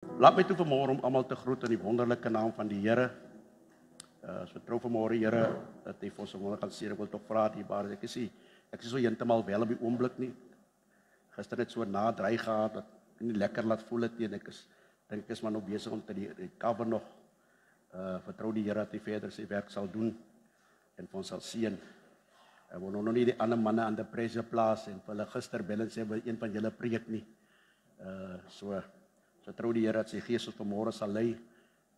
Laat my toe vanmôre om almal te groet in die wonderlike naam van die Here. Ons vertrou vanmôre Here dat hy vir ons wonder gaan sien. Ek wil tog vra die baar. Ek is so heeltemal wel op die oomblik nie. Gister het so nadry gehad dat ek nie lekker laat voel het nie. Ek is maar nog besig om te die cover nog. Vertrou die Here dat hy verder sy werk sal doen en vir ons sal seën. Ek wil nog nie die ander manne aan die presse plaas en vir hulle gister bel en sê een van julle preek nie. So vertrou die Here dat sy Gees ons vanmôre sal lei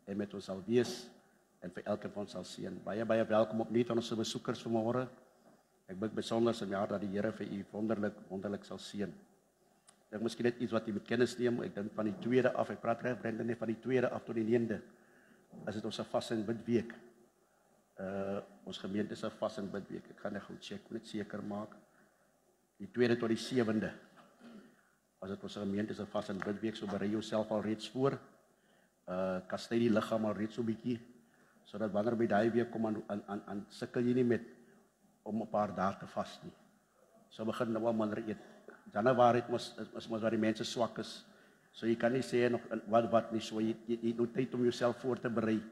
en met ons sal wees en vir elkeen van ons sal seën. Baie welkom opnuut aan ons besoekers vanmôre. Ek bid besonder in my hart dat die Here vir u wonderlik sal seën. Ek dink miskien net iets wat jy moet kennis neem. Ek dink van die 2de af, ek praat reg Brenda net van die 2de af tot die 9de. As dit ons 'n vas en bid week. Ons gemeente is 'n vas en bid week. Ek gaan net gou check, net seker maak. Die 2de tot die 7de. As dit ons gemeente is 'n vas en bid week, so berei jouself al reeds voor. Kastei die liggaam al reeds so 'n bietjie sodat wanneer by daai week kom aan sukkel jy nie met om 'n paar dae te vas nie. So begin nou al minder eet. Januarie mos waar die mense swak is. So jy kan nie sê nog wat nie, so jy moet tyd om jouself voor te berei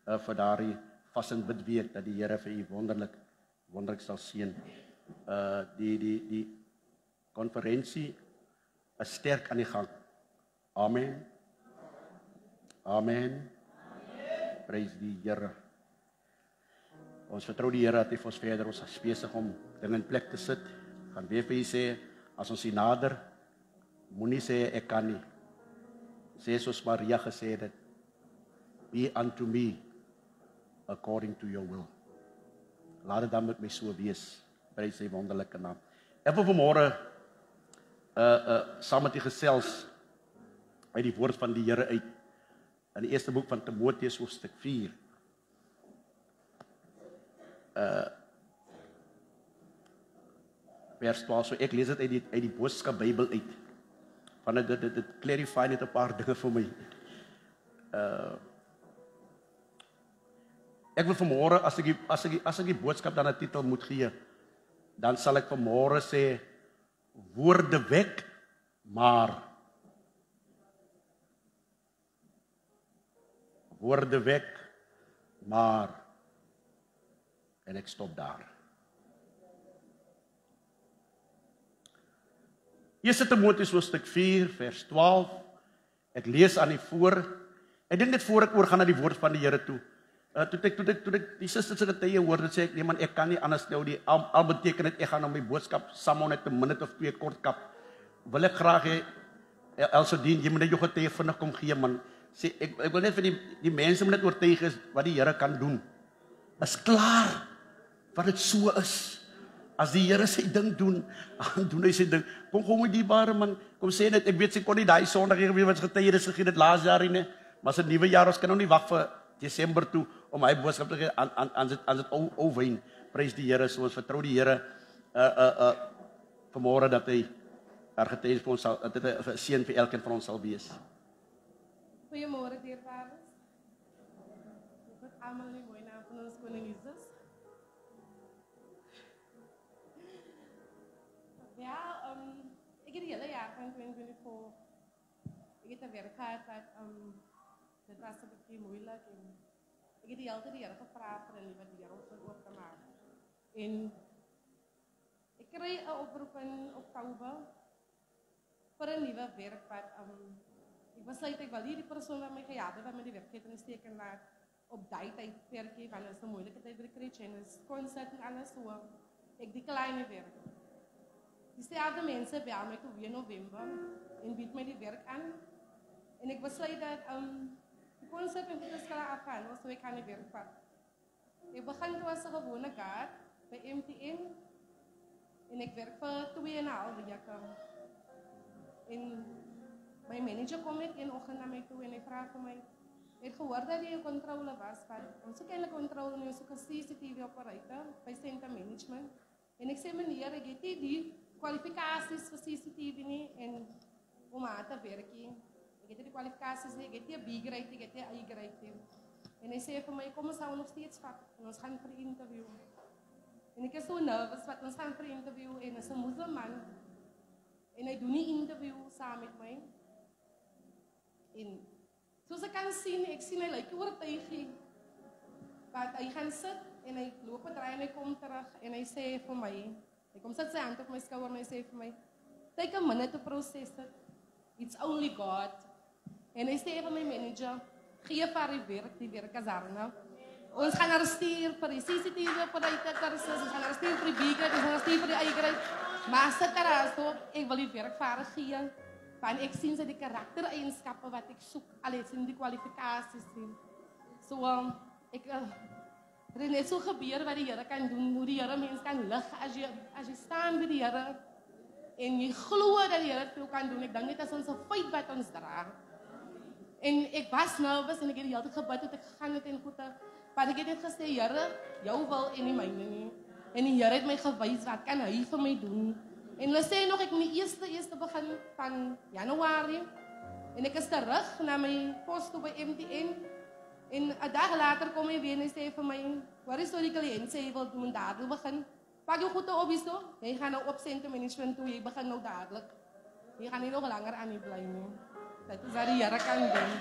vir daardie vas en bid week dat die Here vir u wonderlik sal seën. Die konferensie is sterk aan die gang. Amen. Amen. Prys die Here. Ons vertrou die Here dat hy vir ons verder ons is besig om dinge in plek te sit. Gaan weer vir u sê, as ons hier nader, moenie sê ek kan nie. Sê soos Maria gesê het, be unto me according to your will. Laat dit dan met my so wees. Prys sy wonderlike naam. Ek wil vanmôre saam met u gesels uit die woord van die Here uit in die eerste boek van Timoteus hoofstuk 4. Vers 12, so ek lees dit uit die Boodskap Bybel uit. Van dit clarify net 'n paar dinge vir my. Ek wil vanmôre as ek die boodskap dan 'n titel moet gee, dan sal ek vanmôre sê woorde wek, maar woorde wek, maar en ek stop daar. 1 Timoteus hoofstuk 4 vers 12. Ek lees aan die voor. Ek dink net voor ek oorgaan na die woord van die Here toe. Toe ek die susters se tye hoor, dit sê ek nee man, ek kan nie anders nou al beteken dit ek gaan nou my boodskap saam net 'n minuut of 2 kort kap. Wil ek graag hê Elsodien, jy moet net jou getuie vinnig kom gee man. Sê ek wil net vir die mense moet net oortuig is wat die Here kan doen. Is klaar wat dit so is. As die Here sy ding doen, dan doen hy sy ding. Kom gou met die bare man, kom sê net ek weet sy kon nie daai Sondag weer wat getuie is gegee dit laas jaar nie, maar se nuwe jaar ons kan nou nie wag vir Desember toe om hy boodskap te gee aan dit ou wyn. Prys die Here, so ons vertrou die Here vanmôre dat hy getuies vir ons sal dat dit 'n seën vir elkeen van ons sal wees. Goeiemôre dierbare. Ek het almal in die mooi naam van ons koning Jesus. Ja, ek het die hele jaar van 2024 ek het 'n werk gehad wat dit was 'n bietjie moeilik en ek het die hele tyd die Here gevra vir 'n nuwe wêreld oop te maak. En ek kry 'n oproep in Oktober vir 'n nuwe werk wat ek besluit ek wil hierdie persoon wat my gehelp het met die werkgewer steken laat op daai tydperkie want dit is 'n moeilike tyd vir die Christians, konsert en alles so. Ek die kleine werk. Dieselfde mense bel my toe weer November en bied my die werk aan. En ek besluit dat die konsert en dit skal afgaan, so ek kan die werk vat. Ek begin toe as 'n gewone kaart by MTN en ek werk vir 2,5 weke. En my manager kom met een oggend na my toe en hy vra vir my, ek het gehoor dat jy 'n controller was van ons eintlik controller en ons 'n CCTV operator by Center Management. En ek sê meneer, ek het nie die kwalifikasies vir CCTV nie en om aan te werk nie. Ek het die kwalifikasies nie, ek het nie 'n B-grade, ek het nie 'n A-grade nie. En hy sê vir my, kom ons hou nog steeds vat en ons gaan vir 'n interview. En ek is so nervous wat ons gaan vir 'n interview en is 'n moslimman. En hy doen nie interview saam met my. En Soos ek kan sien, ek sien hy lyk oortuig. Want hy gaan sit en hy loop en draai en hy kom terug en hy sê vir my, hy kom sit sy hand op my skouer en hy sê vir my, take a minute to process it. It's only God. En hy sê vir my manager, gee vir die werk as Arna. Ons gaan arresteer vir die CCTV vir die kursus, ons gaan arresteer vir die B-grade, ons gaan arresteer vir die A-grade. Maar sit daar so, ek wil die werk vir haar gee. Want ek sien sy die karaktereienskappe wat ek soek, al het sien die kwalifikasies sien. So, ek er is net so gebeur wat die Here kan doen, hoe die Here mens kan lig as jy staan by die Here en jy glo dat die Here dit vir jou kan doen. Ek dink dit is ons 'n feit wat ons dra. En ek was nervus en ek het die hele tyd gebid tot ek gegaan het en goede. Maar ek het net gesê, Here, jou wil en nie myne nie. En die Here het my gewys wat kan hy vir my doen. En hulle sê nog ek moet die eerste begin van Januarie. En ek is terug na my pos toe by MTN. En 'n dag later kom hy weer en hy sê vir my, "Waar is die kliënt? Sê jy wil moet dadelik begin. Pak jou goede op hierso. Jy gaan nou op center management toe, jy begin nou dadelik. Jy gaan nie nog langer aan nie bly nie." Dit is wat die Here kan doen.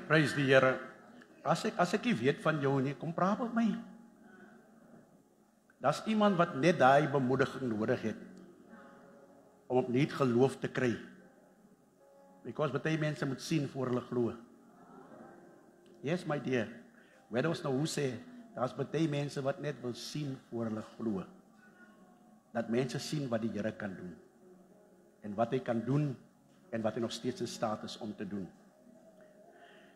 Prys die Here. As ek nie weet van jou nie, kom praat met my. Daar's iemand wat net daai bemoediging nodig het om opnuut geloof te kry. Because baie mense moet sien voor hulle glo. Yes, my dear. Where ons nou hoe sê, daar's baie mense wat net wil sien voor hulle glo. Dat mense sien wat die Here kan doen. En wat hy kan doen en wat hy nog steeds in staat is om te doen.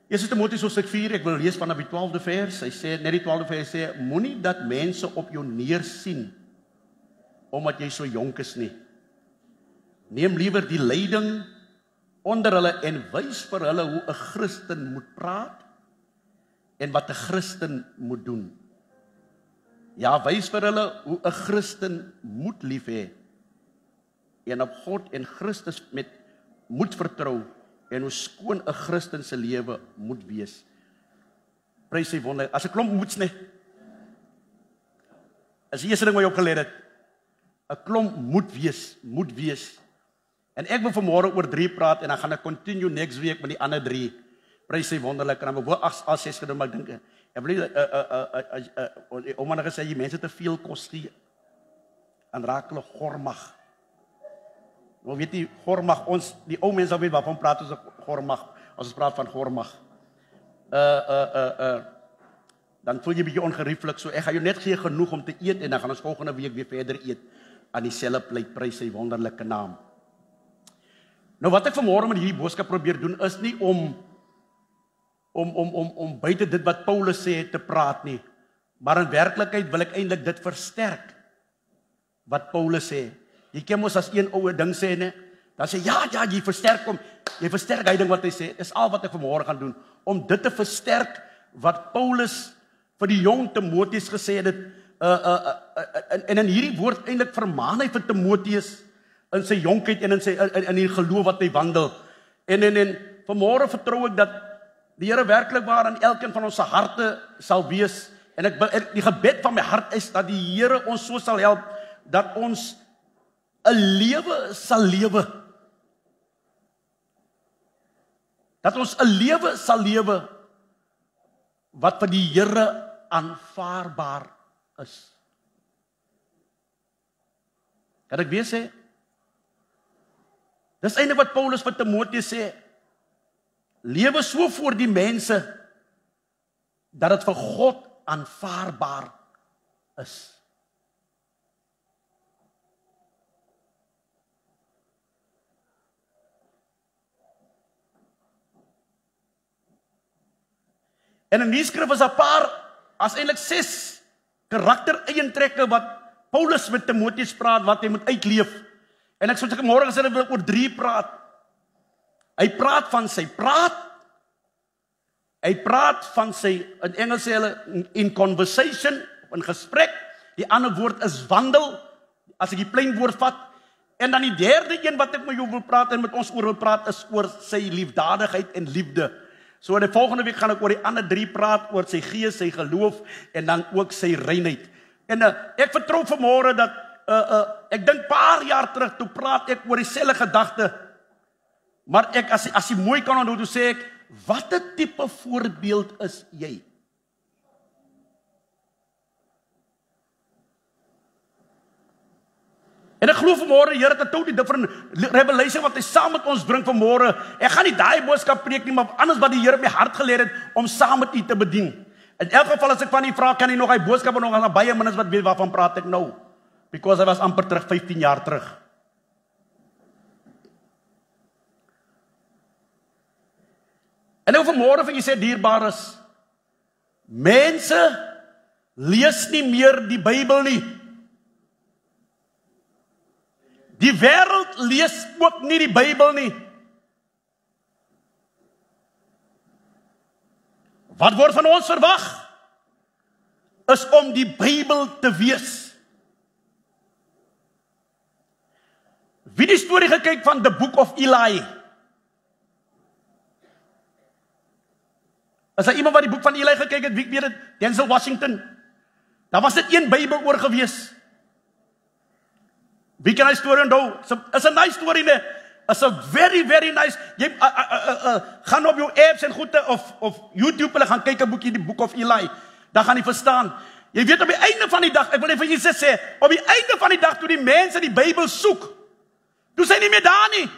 1 Timoteus hoofstuk 4, ek wil lees vanaf die 12de vers. Hy sê, net die 12de vers sê, moenie dat mense op jou neersien omdat jy so jonk is nie. Neem liewer die leiding onder hulle en wys vir hulle hoe 'n Christen moet praat en wat 'n Christen moet doen. Ja, wys vir hulle hoe 'n Christen moet lief hê en op God en Christus met moet vertrou en hoe skoon 'n Christen se lewe moet wees. Prys sy wonder. As 'n klomp moets nie. As die eerste ding wat jy opgeleer het, 'n klomp moet wees. En ek wil vanmôre oor 3 praat en dan gaan ek continue next week met die ander 3. Prys sy wonderlik. En dan wil ek 6 gedoen, maar ek dink ek wil omdat ek gesê jy mense te veel kos gee. En raak hulle gormag. Nou weet jy, gormag, ons, die ou mense weet waarvan praat ons gormag, as ons praat van gormag. Dan voel jy bietjie ongerieflik, so ek gaan jou net gee genoeg om te eet, en dan gaan ons volgende week weer verder eet, aan dieselfde plek, prys sy wonderlike naam. Nou wat ek vanmôre met hierdie boodskap probeer doen, is nie om buite dit wat Paulus sê te praat nie, maar in werklikheid wil ek eintlik dit versterk, wat Paulus sê. Jy ken mos as een ouer ding sê, ne? Dan sê, ja, jy versterk hom, jy versterk hy ding wat hy sê, is al wat ek vanmôre gaan doen, om dit te versterk, wat Paulus vir die jong Timoteus gesê het, en in hierdie woord eintlik vermaan hy vir Timoteus, in sy jonkheid en in die geloof wat hy wandel, en vanmôre vertrou ek dat die Here werklik waar in elkeen van ons se harte sal wees, en die gebed van my hart is, dat die Here ons so sal help, dat ons 'n lewe sal lewe. Dat ons 'n lewe sal lewe wat vir die Here aanvaarbaar is. Kan ek weer sê? Dis eintlik wat Paulus vir Timoteus sê. Lewe so voor die mense dat dit vir God aanvaarbaar is. En in die skrif is 'n paar, as eintlik 6 karaktereientrekke wat Paulus met Timoteus praat, wat hy moet uitleef. En ek sê môre gesê ek wil oor 3 praat. Hy praat van sy praat. Hy praat van sy, in Engels sê hulle, in conversation, in gesprek. Die ander woord is wandel, as ek die plain woord vat. En dan die derde een wat ek met jou wil praat en met ons oor wil praat, is oor sy liefdadigheid en liefde. So in die volgende week gaan ek oor die ander 3 praat, oor sy gees, sy geloof, en dan ook sy reinheid. En ek vertrou vanmôre dat ek dink paar jaar terug, toe praat ek oor dieselfde gedagte, maar ek, as jy mooi kan onthou, toe sê ek, watter tipe voorbeeld is jy? En ek glo vanmôre, die Here het 'n totally different revelation wat hy saam met ons bring vanmôre. Ek gaan nie daai boodskap preek nie, maar anders wat die Here op my hart geleer het om saam met u te bedien. In elk geval as ek van u vra, kan u nog hy boodskap nog aan baie mense wat weet waarvan praat ek nou? Because hy was amper terug 15 jaar terug. En nou vanmôre vir jy sê dierbares, mense lees nie meer die Bybel nie. Die wêreld lees ook nie die Bybel nie. Wat word van ons verwag? Is om die Bybel te wees. Wie die storie gekyk van The Book of Eli? Is daar iemand wat die boek van Eli gekyk het? Wie weet dit? Denzel Washington. Daar was net een Bybel oor gewees. Wie kan hy storie onthou? Is 'n nice storie, ne? Is 'n very, very nice. Jy gaan op jou apps en goede of YouTube hulle gaan kyk 'n boekie, die Book of Eli. Dan gaan jy verstaan. Jy weet op die einde van die dag, ek wil net vir julle sê, op die einde van die dag toe die mense die Bybel soek, toe is hy nie meer daar nie.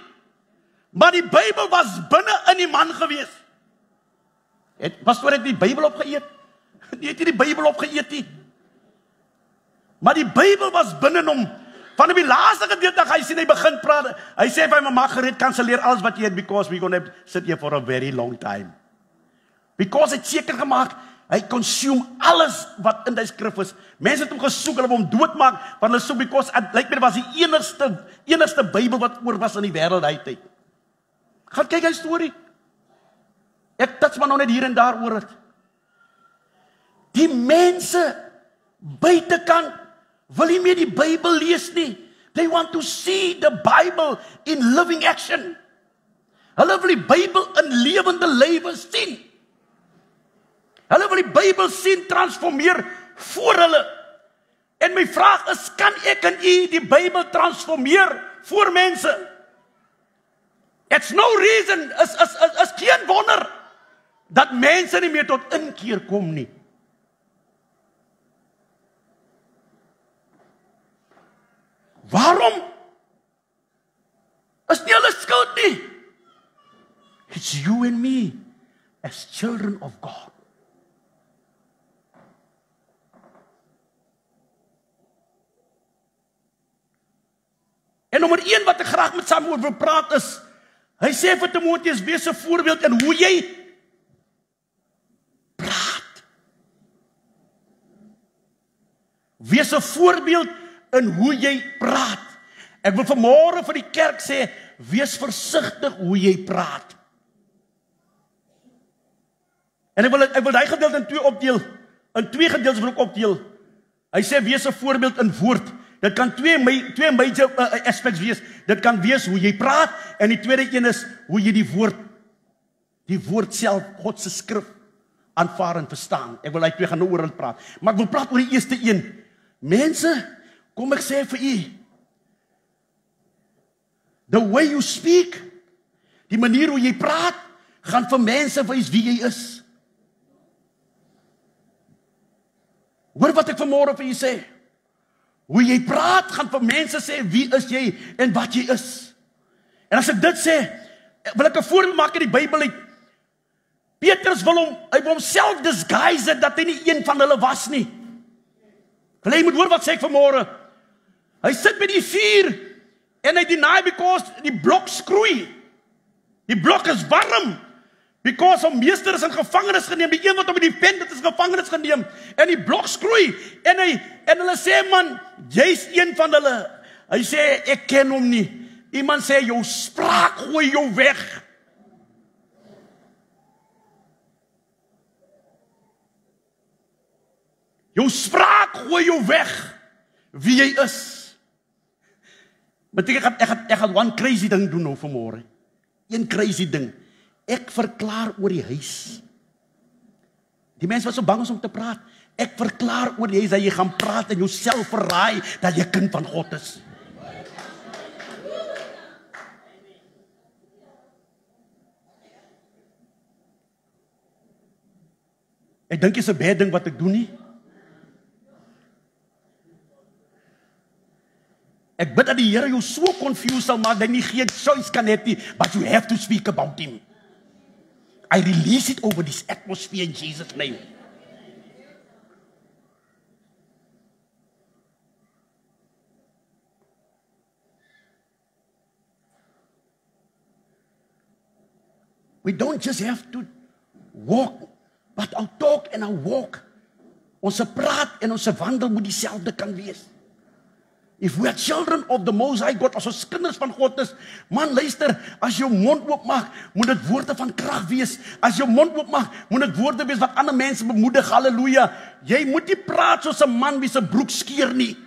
Maar die Bybel was binne in die man gewees. Pastoor het die Bybel opgeëet? Nie het die Bybel opgeëet nie. Maar die Bybel was binne hom. Van die laaste gedeelte hy sien hy begin praat. Hy sê vir my Margaret kanselleer alles wat jy het because we going to sit here for a very long time. Because het seker gemaak hy consume alles wat in die skrif is. Mense het hom gesoek, hulle hom doodmaak, want hulle soek because it lyk my was die enigste Bybel wat oor was in die wêreld hy tyd. Gaan kyk hy storie. Ek touch maar nou net hier en daar oor dit. Die mense buitekant wil nie meer die Bybel lees nie. They want to see the Bible in living action. Hulle wil die Bybel in lewende lewe sien. Hulle wil die Bybel sien transformeer voor hulle. En my vraag is, kan ek en u die Bybel transformeer voor mense? It's no reason, is geen wonder dat mense nie meer tot inkeer kom nie. Waarom? Is nie hulle skuld nie. It's you and me as children of God. En nommer 1 wat ek graag met Samuel wil praat is, hy sê vir Timoteus, wees 'n voorbeeld in hoe jy praat. Wees 'n voorbeeld in hoe jy praat. Ek wil vanmôre vir die kerk sê, wees versigtig hoe jy praat. En ek wil daai gedeelte in 2 opdeel. In 2 gedeeltes wil ek opdeel. Hy sê wees 'n voorbeeld in woord. Dit kan twee major aspects wees. Dit kan wees hoe jy praat en die tweede een is hoe jy die woord self, God se skrif aanvaar en verstaan. Ek wil daai twee gaan nou oor praat. Maar ek wil praat oor die eerste een. Mense, kom ek sê vir u, the way you speak, die manier hoe jy praat, gaan vir mense wys wie jy is. Hoor wat ek vanmôre vir u sê. Hoe jy praat, gaan vir mense sê wie is jy en wat jy is. En as ek dit sê, wil ek 'n voorbeeld maak uit die Bybel uit. Petrus hy wil homself disguise dat hy nie een van hulle was nie. Wil jy moet hoor wat sê ek vanmôre? Hy sit by die vuur en hy deny because die blok skroei. Die blok is warm. Because hom meester is in gevangenis geneem, die een wat hom in die pen het is in gevangenis geneem en die blok skroei en hulle sê man, jy's een van hulle. Hy sê ek ken hom nie. Iemand sê jou spraak gooi jou weg. Jou spraak gooi jou weg wie jy is. Beteken ek gaan one crazy ding doen nou vanmôre. Een crazy ding. Ek verklaar oor die huis. Die mense was so bang om te praat. Ek verklaar oor jy dat jy gaan praat en jouself verraai dat jy kind van God is. Ek dink dit is 'n bad ding wat ek doen nie. Ek bid dat die Here jou so confused sal maak dat jy nie geen choice kan hê nie, but you have to speak about him. I release it over this atmosphere in Jesus' name. We don't just have to walk, but our talk en our walk, ons praat en ons wandel moet dieselfde kan wees. If we are children of the Most High God, as ons kinders van God is, man luister, as jou mond oopmaak, moet dit woorde van krag wees. As jou mond oopmaak, moet dit woorde wees wat ander mense bemoedig. Halleluja. Jy moet nie praat soos 'n man wie se broek skeur nie.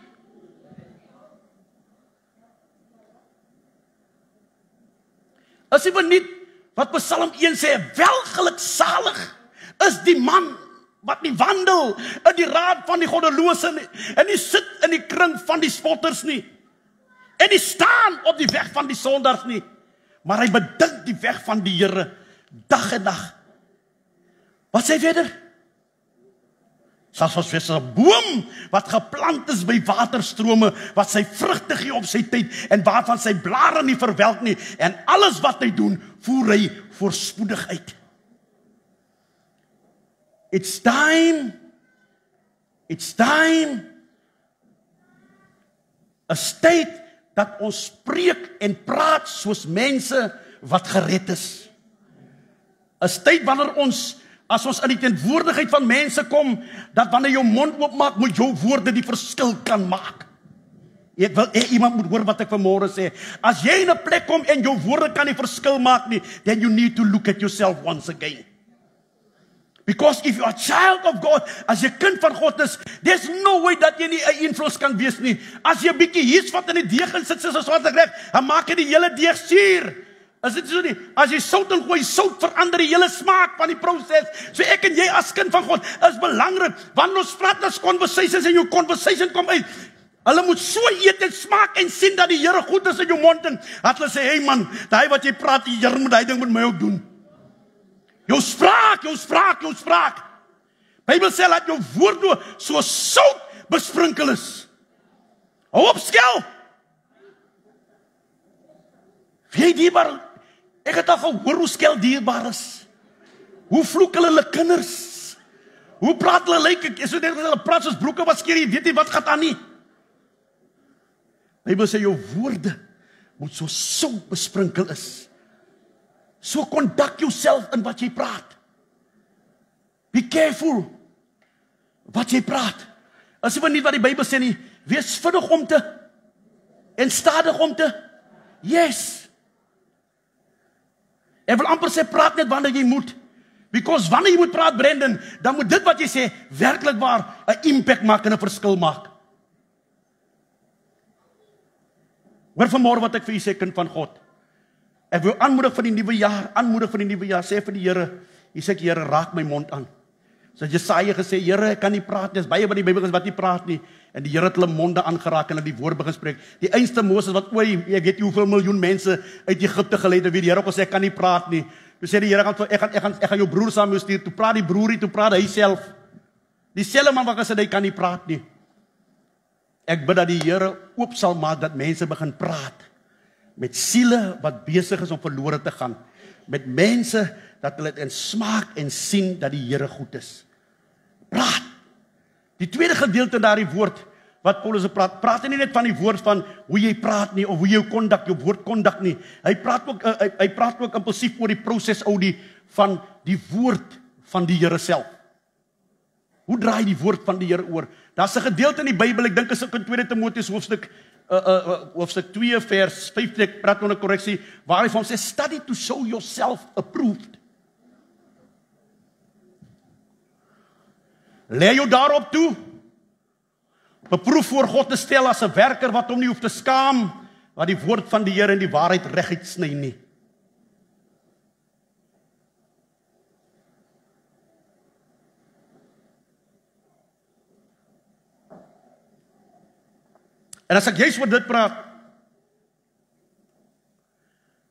As jy nie wat Psalm 1 sê, welgeluksalig is die man wat nie wandel in die raad van die goddelose nie, en nie sit in die kring van die spotters nie, en nie staan op die weg van die sondaars nie, maar hy bedink die weg van die Here dag en dag. Wat sê verder? Soos 'n boom wat geplant is by waterstrome, wat sy vrugte gee op sy tyd, en waarvan sy blare nie verwelk nie, en alles wat hy doen, voer hy voorspoedig uit. It's time, 'n tyd dat ons spreek en praat soos mense wat gered is. 'n tyd wanneer ons, as ons in die teenwoordigheid van mense kom, dat wanneer jou mond oopmaak, moet jou woorde die verskil kan maak. Ek wil iemand moet hoor wat ek vanmôre sê. As jy in 'n plek kom en jou woorde kan nie verskil maak nie, then you need to look at yourself once again. Because if you are a child of God, as jy kind van God is, there's no way dat jy nie 'n invloed kan wees nie. As jy 'n bietjie hier's wat in die deeg sit soos wat ek reg, dan maak jy die hele deeg suur. Is dit so nie? As jy sout ingooi, sout verander die hele smaak van die proses. So ek en jy as kind van God is belangrik. Wanneer ons praat as conversations en jou conversation kom uit, hulle moet so eet en smaak en sien dat die Here goed is in jou mond en dat hulle sê, hey man, daai wat jy praat, die Here moet daai ding met my ook doen. Jou spraak. Bybel sê dat jou woorde so sout besprinkel is. Hou op skel. Wie dierbaar, ek het al gehoor hoe skel dierbaar is. Hoe vloek hulle kinders. Hoe praat hulle lyk, ek so dink hulle praat soos broeke wat skeer, jy weet nie wat gaan aan nie. Bybel sê jou woorde moet so sout besprinkel is. So conduct yourself in wat jy praat. Be careful wat jy praat. As jy nie wat die Bybel sê nie, wees vinnig om te en stadig om te. Yes. Ek wil amper sê praat net wanneer jy moet. Because wanneer jy moet praat, Brandon, dan moet dit wat jy sê werklik waar 'n impact maak en 'n verskil maak. Hoor vanmôre wat ek vir u sê, kind van God. Ek wil aanmoedig vir die nuwe jaar, sê vir die Here, jy sê die Here raak my mond aan. So Jesaja gesê, Here, ek kan nie praat nie, is baie by die Bybel is wat nie praat nie, en die Here het hulle monde aangeraak en hulle die woord begin spreek. Die einste Moses wat ek weet nie hoeveel miljoen mense uit Egipte gelei het, wie die Here ook gesê, ek kan nie praat nie. Toe sê die Here, ek gaan jou broer saam jou stuur, toe praat die broerie, toe praat hy self. Dieselfde man wat gesê, hy kan nie praat nie. Ek bid dat die Here oop sal maak, dat mense begin praat, met siele wat besig is om verlore te gaan, met mense dat hulle in smaak en sien dat die Here goed is. Praat. Die tweede gedeelte daardie woord wat Paulus praat nie net van die woord van hoe jy praat nie of hoe jy jou woord kondak nie. Hy praat ook impulsief oor die proses van die woord van die Here self. Hoe draai die woord van die Here oor? Daar's 'n gedeelte in die Bybel, ek dink is ook in 2 Timoteus hoofstuk 2 vers 5, ek praat onder korreksie, waar hy van sê, study to show yourself approved. Lê jou daarop toe, beproef voor God te stel as 'n werker wat hom nie hoef te skaam, wat die woord van die Here en die waarheid reguit sny nie. En as ek juist oor dit praat,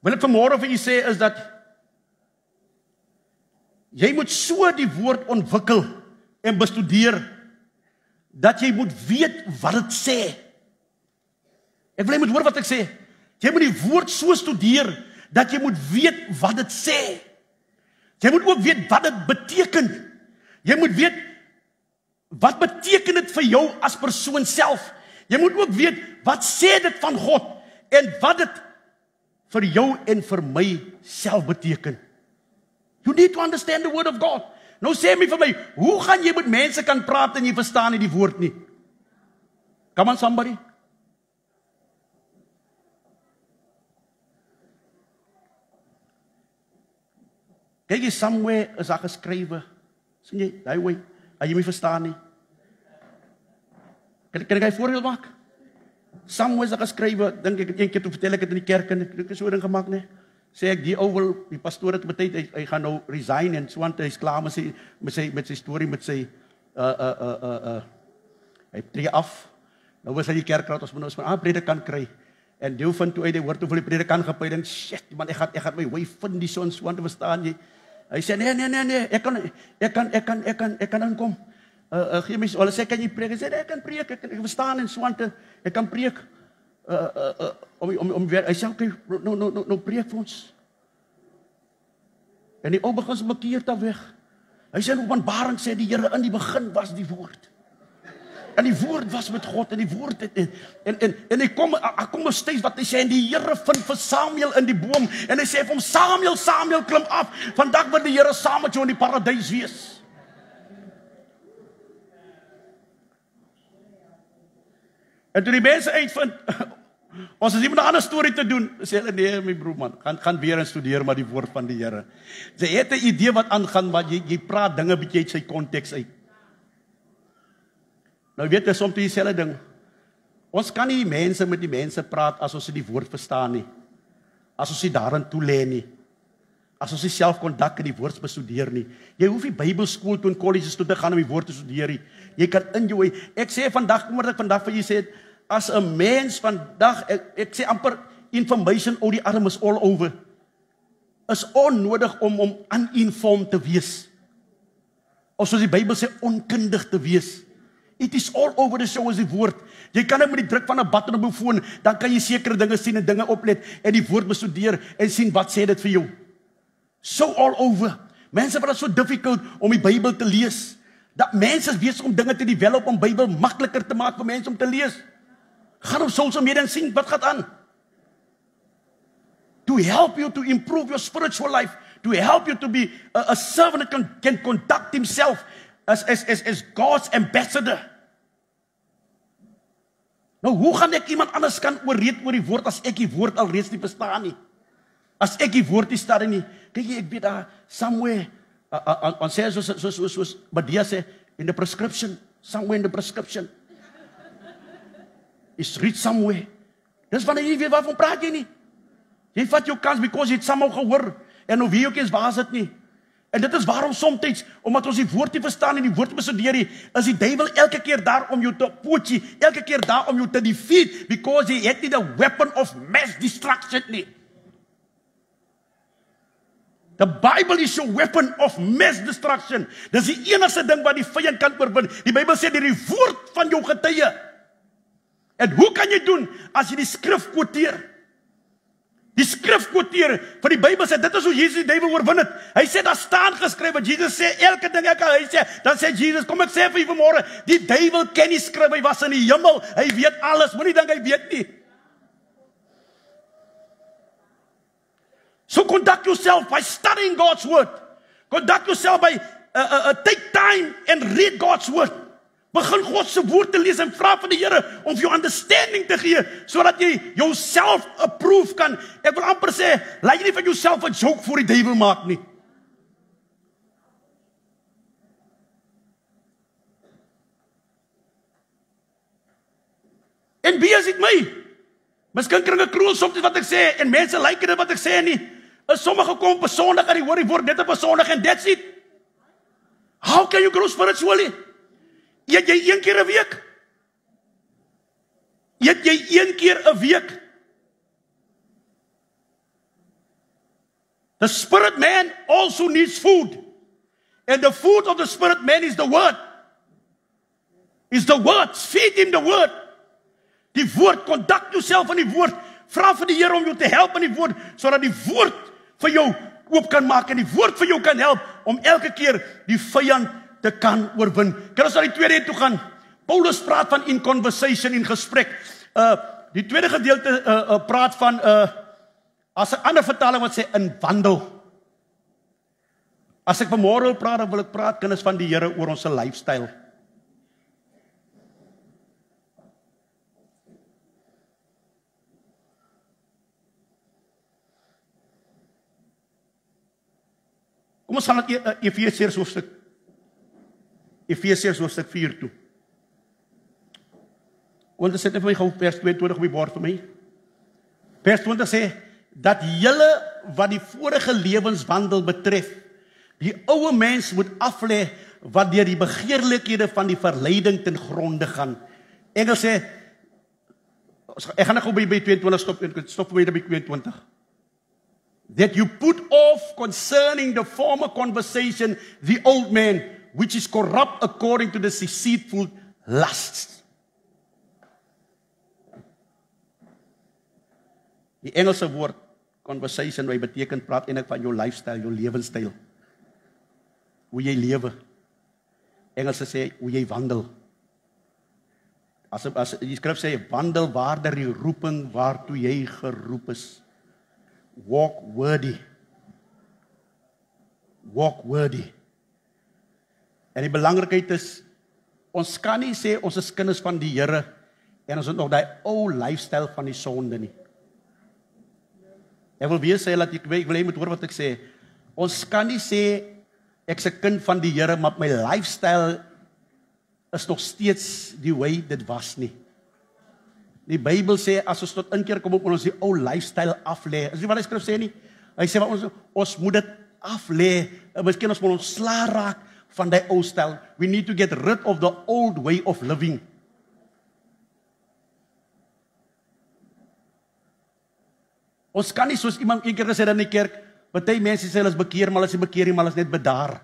wil ek vanmôre vir u sê is dat jy moet so die woord ontwikkel en bestudeer dat jy moet weet wat dit sê. Ek wil jy moet hoor wat ek sê. Jy moet die woord so studeer dat jy moet weet wat dit sê. Jy moet ook weet wat dit beteken. Jy moet weet wat beteken dit vir jou as persoon self. Jy moet ook weet wat sê dit van God en wat dit vir jou en vir my self beteken. You need to understand the word of God. Nou sê my vir my, hoe gaan jy met mense kan praat en jy verstaan nie die woord nie? Come on somebody. Kyk jy somewhere is daar geskrywe. Sien jy, daai way, jy my verstaan nie. Kan ek 'n voorbeeld maak? Somewhere is daar geskrywe, dink ek een keer toe vertel ek dit in die kerk en ek het so 'n ding gemaak, nee. Sê ek die ou wil, die pastoor het betyd hy gaan nou resign en so want hy's klaar met sy storie met sy hy tree af. Nou was hy die kerkraad ons moet nou eens 'n predikant kry. En deel van toe hy hoor toe vir die predikant gepy dink, shit man, ek gaan my wy vind die so en so want verstaan jy. Hy sê nee, ek kan inkom. Gee my, hulle sê kan jy preek? Hy sê ek kan preek, ek verstaan en so want ek kan preek. Om weer, hy sê okay, nou preek vir ons. En die ou begin se bekeerd af weg. Hy sê in Openbaring sê die Here in die begin was die woord. En die woord was met God en die woord het en hy kom steeds wat hy sê en die Here vind vir Samuel in die boom en hy sê vir hom Samuel klim af. Vandag wil die Here saam met jou in die paradys wees. En toe die mense uitvind ons is iemand 'n ander storie te doen, sê hulle nee my broer man, gaan weer en studeer maar die woord van die Here. Jy het 'n idee wat aangaan maar jy praat dinge bietjie uit sy konteks uit. Nou weet jy soms dieselfde ding. Ons kan nie met die mense praat as ons die woord verstaan nie. As ons nie daarin toelê nie. As ons nie self kontak in die woord bestudeer nie. Jy hoef nie Bybelskool toe en colleges toe te gaan om die woord te studeer nie. Jy kan enjoy. Ek sê vandag, kom ek vandag vir jy sê as 'n mens vandag, ek sê amper information oor die arm is all over. Is onnodig om uninformed te wees. Of soos die Bybel sê, onkundig te wees. It is all over the show as die woord. Jy kan net met die druk van 'n button op 'n foon, dan kan jy sekere dinge sien en dinge oplet en die woord bestudeer en sien wat sê dit vir jou. So all over. Mense vind dit so difficult om die Bybel te lees. Dat mense is besig om dinge te develop om Bybel makliker te maak vir mense om te lees. Gaan op social media en sien wat gaan aan. To help you to improve your spiritual life, to help you to be a servant that can conduct himself as God's ambassador. Nou, hoe gaan ek iemand anders kan oorreed oor die woord as ek die woord al reeds nie verstaan nie? As ek die woord nie staan nie. Kyk jy, ek weet daar somewhere on sê soos Badia sê in the prescription, somewhere in the prescription. Is read somewhere. Dis wanneer jy weet waarvan praat jy nie. Jy vat jou kans because jy het somehow gehoor en nou weet jy ook eens waar is dit nie. En dit is waarom soms, omdat ons die woord nie verstaan en die woord bestudeer nie, is die duiwel elke keer daar om jou te poetjie, elke keer daar om jou te defeat, because jy het nie the weapon of mass destruction nie. The Bible is your weapon of mass destruction. Dis die enigste ding wat die vyand kan oorwin. Die Bybel sê die woord van jou getuie. En hoe kan jy doen as jy die skrif quoteer? Die skrif quoteer vir die Bybel sê dit is hoe Jesus die duiwel oorwin het. Hy sê daar staan geskryf wat Jesus sê elke ding hy sê, dan sê Jesus, kom ek sê vir julle vanmôre, die duiwel ken die skrif, hy was in die hemel, hy weet alles, moenie dink hy weet nie. So conduct yourself by studying God's word. Conduct yourself by take time and read God's word. Begin God se woord te lees en vra van die Here om vir jou understanding te gee, sodat jy jouself approve kan. Ek wil amper sê, laat jy nie van jouself 'n joke vir die duiwel maak nie. En wie is dit my? Miskien kring 'n kroel soms wat ek sê en mense like dit wat ek sê nie. Is sommige kom op Sondag aan die hoor die woord net op Sondag en that's it. How can you grow spiritually? Eet jy een keer 'n week? Eet jy 1 keer 'n week? The spirit man also needs food. And the food of the spirit man is the word. Is the word. Feed him the word. Die woord, conduct yourself in die woord. Vra vir die Here om jou te help in die woord, sodat die woord vir jou oop kan maak en die woord vir jou kan help om elke keer die vyand te kan oorwin. Kan ons na die tweede toe gaan? Paulus praat van in conversation, in gesprek. Die tweede gedeelte praat van as 'n ander vertaling wat sê in wandel. As ek vanmôre wil praat, dan wil ek praat kinders van die Here oor ons lifestyle. Kom ons gaan na Efesiërs hoofstuk 4 toe. Want sit net vir my gou vers 22 op die bord vir my. Vers 20 sê dat julle wat die vorige lewenswandel betref, die ou mens moet aflê wat deur die begeerlikhede van die verleiding ten gronde gaan. Engels sê, ek gaan nou by 22 stop vir my by 22. That you put off concerning the former conversation the old man, which is corrupt according to the deceitful lusts. Die Engelse woord conversation wat beteken praat eintlik van jou lifestyle, jou lewenstyl. Hoe jy lewe. Engelse sê hoe jy wandel. As die skrif sê wandel waarder die roeping waartoe jy geroep is. Walk worthy. Walk worthy. En die belangrikheid is ons kan nie sê ons is kinders van die Here en ons het nog daai ou lifestyle van die sonde nie. Ek wil weer sê dat ek wil hê moet hoor wat ek sê. Ons kan nie sê ek is 'n kind van die Here, maar my lifestyle is nog steeds die way dit was nie. Die Bybel sê as ons tot inkeer kom op ons die ou lifestyle aflê. Is nie wat die skrif sê nie? Hy sê ons moet dit aflê. Miskien ons moet ontslaa raak van die ou styl. We need to get rid of the old way of living. Ons kan nie soos iemand een keer gesê in die kerk, party mense sê hulle is bekeer, maar hulle is nie bekeer nie, maar hulle is net bedaar.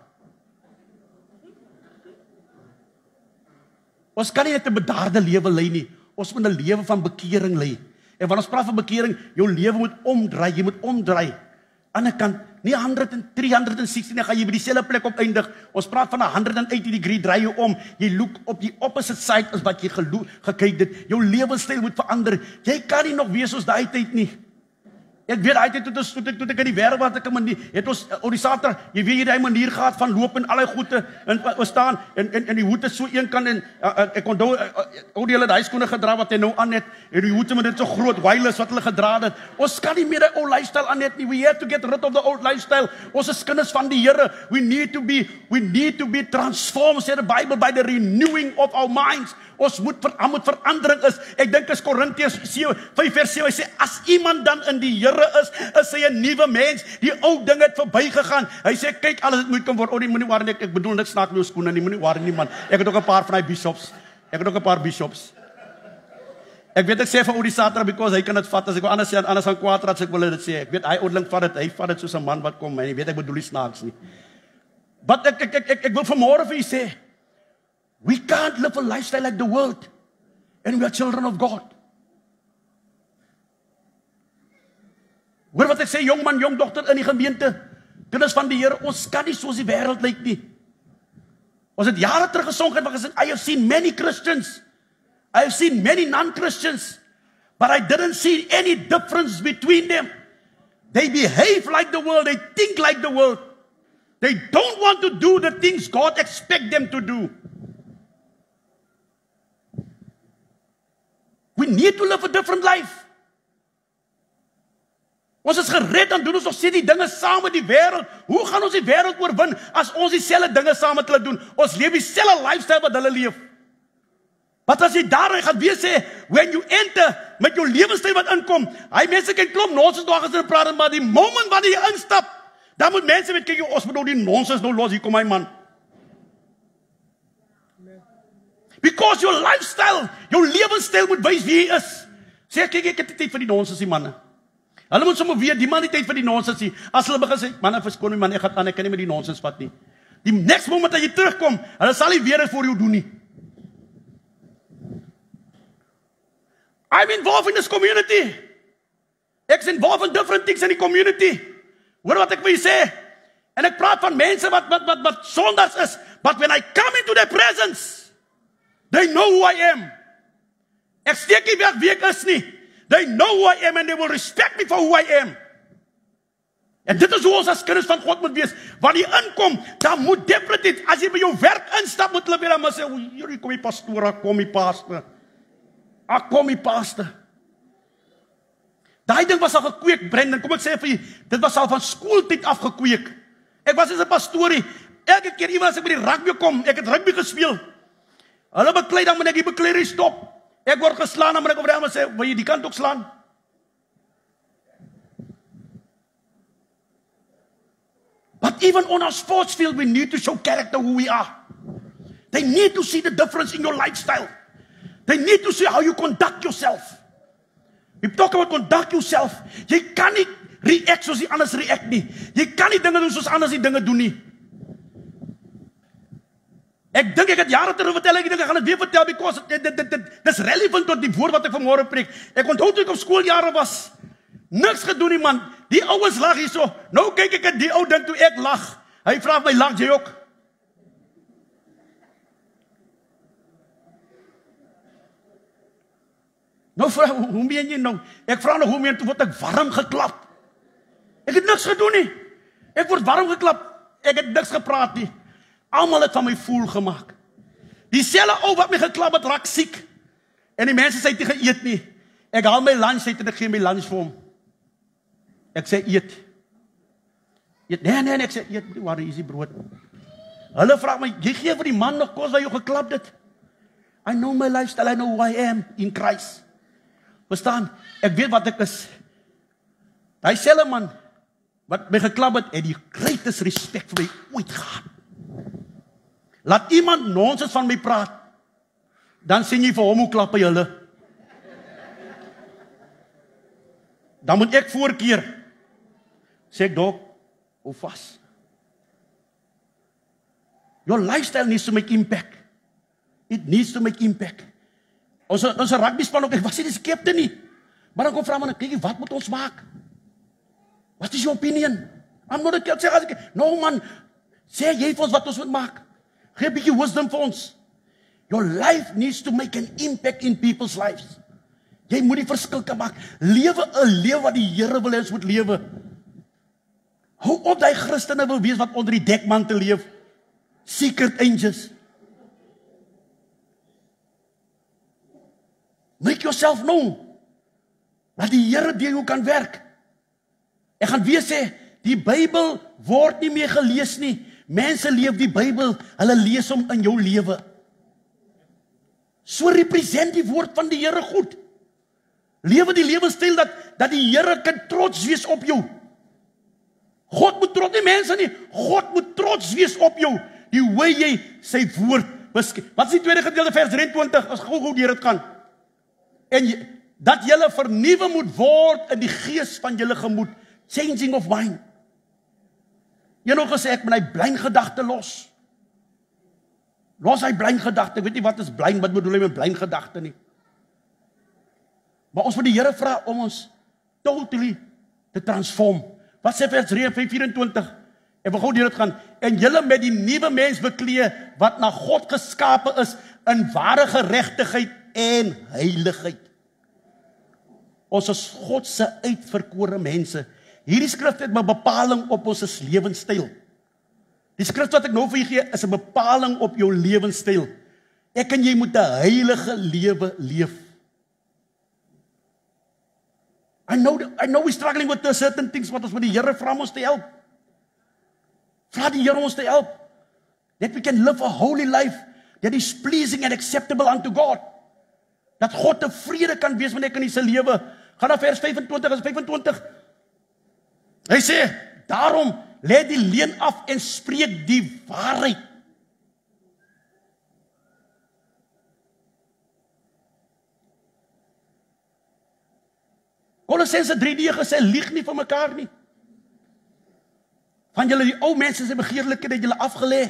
Ons kan nie net 'n bedaarde lewe lei nie. Ons moet 'n lewe van bekering lei. En wanneer ons praat van bekering, jou lewe moet omdraai, jy moet omdraai. Aan die kant, nie 100 360 nie, gaan jy by dieselfde plek opeindig. Ons praat van 'n 180 degree draai jy om. Jy look op die opposite side as wat jy gekyk dit. Jou lewenstyl moet verander. Jy kan nie nog wees soos daai tyd nie. Ek weet hy toe ek in die wêreld was ek 'n manier het ons op die Saterdag, jy weet jy daai manier gehad van loop en al die goede en staan en die hoed is so een kant en ek onthou ou die hulle daai skoene gedra wat hy nou aan het en die hoed met dit so groot wireless wat hulle gedra het. Ons kan nie meer die ou lifestyle aan het nie. We have to get rid of the old lifestyle. Ons is kinders van die Here. We need to be transformed, sê die Bybel, by the renewing of our minds. Ons moet verandering is. Ek dink is Korintiërs 5 vers 7 hy sê as iemand dan in die Here is hy 'n nuwe mens. Die ou ding het verbygegaan. Hy sê kyk alles het moet kom word. Moenie worry nie. Ek bedoel niks snaak met jou skoene nie. Moenie worry nie man. Ek het ook 'n paar van daai bishops. Ek weet ek sê vir die Saterdag because hy kan dit vat as ek anders aan kwaad raad as ek wil dit sê. Ek weet hy oudeling vat dit. Hy vat dit soos 'n man wat kom. Hy weet ek bedoel nie snaaks nie. But ek wil vanmôre vir u sê we can't live a lifestyle like the world. And we are children of God. Hoor wat ek sê, jong man, jong dogter in die gemeente. Kinders van die Here, ons kan nie soos die wêreld lyk nie. Ons het jare terug gesong en gesê, I have seen many Christians. I have seen many non-Christians. But I didn't see any difference between them. They behave like the world. They think like the world. They don't want to do the things God expects them to do. We need to live a different life. Ons is gered en doen ons nog steeds die dinge saam met die wêreld. Hoe gaan ons die wêreld oorwin as ons dieselfde dinge saam met hulle doen? Ons leef dieselfde lifestyle wat hulle leef. Wat as jy daarin gaan weer sê, when you enter met jou lewenstyl wat inkom, hy mense kan klop nonsens daar gesê praat, maar die moment wanneer jy instap, dan moet mense weet kyk ons moet nou die nonsens nou los, hier kom my man. Because your lifestyle, jou lewenstyl moet wys wie jy is. Sê kyk, ek het die tyd vir die nonsens, die manne. Hulle moet sommer weet, die man die tyd vir die nonsens nie. As hulle begin sê, manne, verskoon my man, ek kan nie met die nonsens vat nie. Die next moment dat jy terugkom, hulle sal nie weer dit vir jou doen nie. I'm involved in this community. Ek's involved in different things in die community. Hoor wat ek vir jy sê? En ek praat van mense wat sondaars is, but when I come into their presence, they know who I am. Ek steek nie weg wie ek is nie. They know who I am and they will respect me for who I am. En dit is hoe ons as kinders van God moet wees. Wanneer jy inkom, dan moet definitief, as jy by jou werk instap, moet hulle weer aan my sê, hier kom die pastoor, ek kom die pastor. Ek kom die pastor. Daai ding was al gekweek, Brendan, kom ek sê vir jy, dit was al van skooltyd af gekweek. Ek was as 'n pastorie, elke keer iemand as ek by die rugby kom, ek het rugby gespeel. Hulle beklei dan moet ek die bekleier stop. Ek word geslaan, dan moet ek op die arm sê, wil jy die kant ook slaan? But even on our sports field, we need to show character who we are. They need to see the difference in your lifestyle. They need to see how you conduct yourself. We talk about conduct yourself. Jy kan nie react soos die anders react nie. Jy kan nie dinge doen soos anders die dinge doen nie. Ek dink ek het jare terug vertel, ek dink ek gaan dit weer vertel, because dit is relevant tot die woord wat ek vanmôre preek. Ek onthou toe ek op skooljare was, niks gedoen nie man, die ouens lag hier so, nou kyk ek at die ou ding toe ek lag, hy vra my, lag jy ook? Nou vra, hoe meen jy nou? Ek vra nog hoe meen, toe word ek warm geklap. Ek het niks gedoen nie, ek word warm geklap, ek het niks gepraat nie. Almal het van my voel gemaak. Dieselfde ou wat my geklap het, raak siek. En die mense sê hy het nie geëet nie. Ek haal my lunch uit en ek gee my lunch vir hom. Ek sê eet. Eet. Nee, ek sê eet, waar is die brood? Hulle vra my, jy gee vir die man nog kos wat jou geklap het? I know my lifestyle, I know who I am in Christ. Verstaan? Ek weet wat ek is. Hy selfe man wat my geklap het die greatest respect vir my ooit gehad. Laat iemand nonsens van my praat, dan sê jy vir hom hoe klap hy hulle. Dan moet ek voorkeer. Sê ek dog, hou vas. Your lifestyle needs to make impact. It needs to make impact. Ons rugby span ook, ek was nie die skepte nie. Maar dan kom vra man, kyk, wat moet ons maak? What is your opinion? I'm not a kid. No man, sê jy vir ons wat ons moet maak. Gee 'n bietjie wisdom vir ons. Your life needs to make an impact in people's lives. Jy moet die verskil kan maak. Lewe 'n lewe wat die Here wil hê ons moet lewe. Hou op daai Christene wil wees wat onder die dekmantel leef. Secret angels. Make yourself known. Laat die Here deur jou kan werk. Ek gaan weer sê, die Bybel word nie meer gelees nie. Mense leef die Bybel, hulle lees hom in jou lewe. So represent die woord van die Here goed. Lewe die lewenstyl dat die Here kan trots wees op jou. God moet trots, nie mense nie, God moet trots wees op jou. Die hoe jy sy woord beskryf. Wat is die tweede gedeelte vers 23, as gou deur dit gaan? En dat julle vernuwe moet word in die gees van julle gemoed, changing of mind. Jy nog gesê, ek moet hy blind gedagte los. Los hy blind gedagte, ek weet nie wat is blind, wat bedoel hy met blind gedagte nie. Maar ons moet die Here vra om ons totally te transform. Wat sê vers 3:24? Ek wil gou deur dit gaan. En julle met die nuwe mens beklee, wat na God geskape is, in ware geregtigheid en heiligheid. Ons is God se uitverkore mense. Hierdie skrif het 'n bepaling op ons lewenstyl. Die skrif wat ek nou vir julle gee, is 'n bepaling op jou lewenstyl. Ek en jy moet 'n heilige lewe leef. I know we're struggling with certain things, wat ons met die Here vra om ons te help. Vra die Here om ons te help. That we can live a holy life that is pleasing and acceptable unto God. Dat God tevrede kan wees met ek in sy lewe. Gaan na vers 25. Hy sê, daarom lê die leuen af en spreek die waarheid. Kolossense 3:9 sê, lieg nie vir mekaar nie. Van julle die ou mense se begeerlikhede het julle afgelê.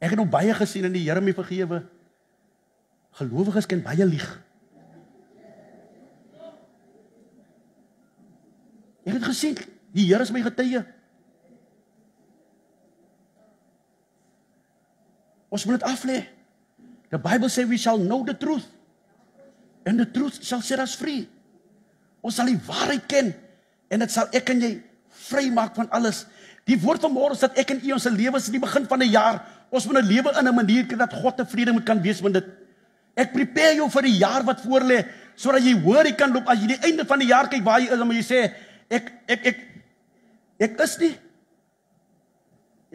Ek het nog baie gesien in die Here my vergewe. Gelowiges kan baie lieg. Ek het gesien, die Here is my getuie. Ons moet dit aflê. The Bible says we shall know the truth. And the truth shall set us free. Ons sal die waarheid ken. En dit sal ek en jy vry maak van alles. Die woord van môre is dat ek en u ons lewens in die begin van 'n jaar, ons moet 'n lewe in 'n manier kry dat God tevrede moet kan wees met dit. Ek prepare jou vir die jaar wat voor lê, sodat jy hoor jy kan loop. As jy die einde van die jaar kyk waar jy is, dan moet jy sê, ek is nie.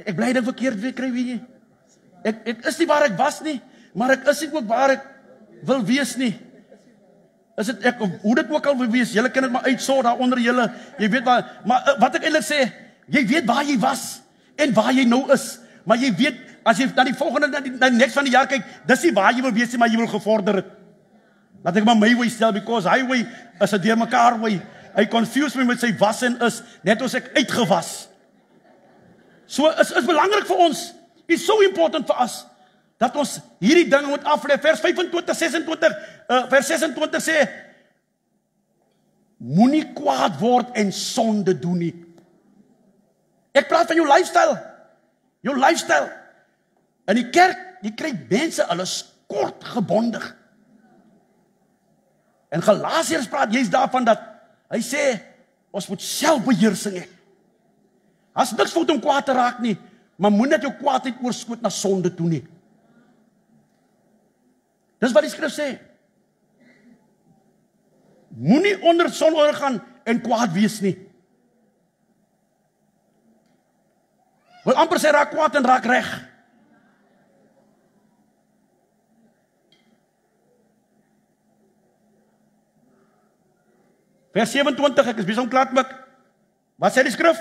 Ek bly dit verkeerd weer kry, weet jy. Ek is nie waar ek was nie, maar ek is nie ook waar ek wil wees nie. Is dit ek hoe dit ook al wil wees, julle kan dit maar uitsort daar onder julle. Jy weet maar wat ek eintlik sê, jy weet waar jy was en waar jy nou is, maar jy weet as jy na die volgende na die next van die jaar kyk, dis nie waar jy wil wees nie, maar jy wil gevorder het. Laat ek maar my way stel, because highway is 'n deurmekaar way. Hy confuse my met sy was en is, net as ek uitgewas. So is belangrik vir ons. It's so important for us dat ons hierdie dinge moet aflê. Vers 25, 26, vers 26 sê, moenie kwaad word en sonde doen nie. Ek praat van jou lifestyle. Jou lifestyle. In die kerk, jy kry mense, hulle is kort gebondig. En Galasiërs praat juist daarvan dat hy sê, ons moet selfbeheersing hê. As niks fout om kwaad te raak nie, maar moet net jou kwaadheid oorskoot na sonde toe nie. Dis wat die skrif sê. Moenie onder son ondergaan en kwaad wees nie. Wil amper sê raak kwaad en raak reg. Vers 27, ek is besig om klaar te maak. Wat sê die skrif?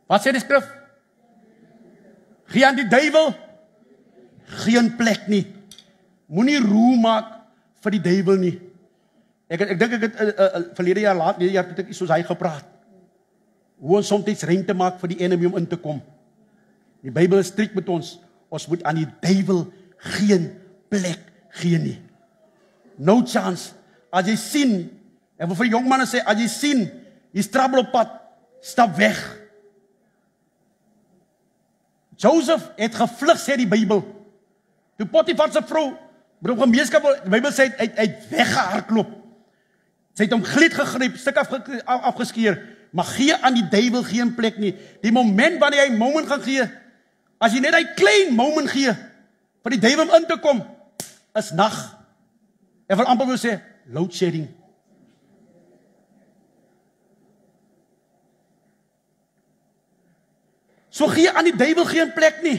Wat sê die skrif? Gee aan die duiwel geen plek nie. Moenie roe maak vir die duiwel nie. Ek dink ek het verlede jaar laat, hierdie jaar het ek soos hy gepraat. Hoe ons soms ruimte maak vir die enemy om in te kom. Die Bybel is strikt met ons. Ons moet aan die duiwel geen plek gee nie. No chance. As jy sien, ek wil vir jong manne sê, as jy sien, jy's trouble op pad, stap weg. Joseph het gevlug, sê die Bybel. Toe Potifar se vrou, broer gemeenskap, die Bybel sê hy het weggehardloop. Sy het hom glied gegryp, stuk afgeskeer, maar gee aan die duiwel geen plek nie. Die moment wanneer hy moment gaan gee, as jy net hy klein moment gee, vir die duiwel om in te kom, is nag. Ek wil amper wil sê, load shedding. So gee aan die duiwel geen plek nie.